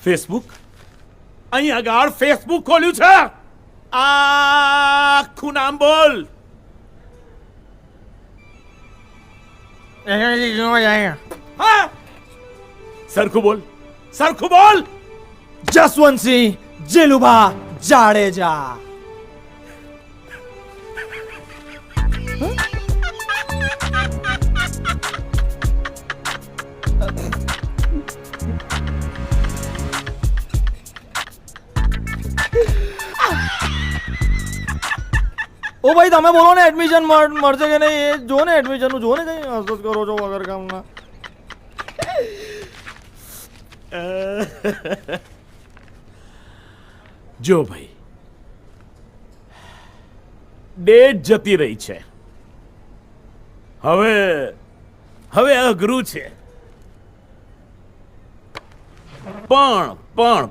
Facebook અહીં આગળ Facebook ખોલ્યું છે. આખું નામ બોલ. હા, સરખું બોલ, સરખું બોલ. જસવંતસિંહ જેલુભા જાડેજા. ઓ ભાઈ તમે બોલો ને એડમિશન મળશે કે નહીં એ જો ને એડમિશન નું જો ને કઈ હસત કરો છો વગર કામના. જો ભાઈ, ડેટ જતી રહી છે. હવે અઘરું છે. પણ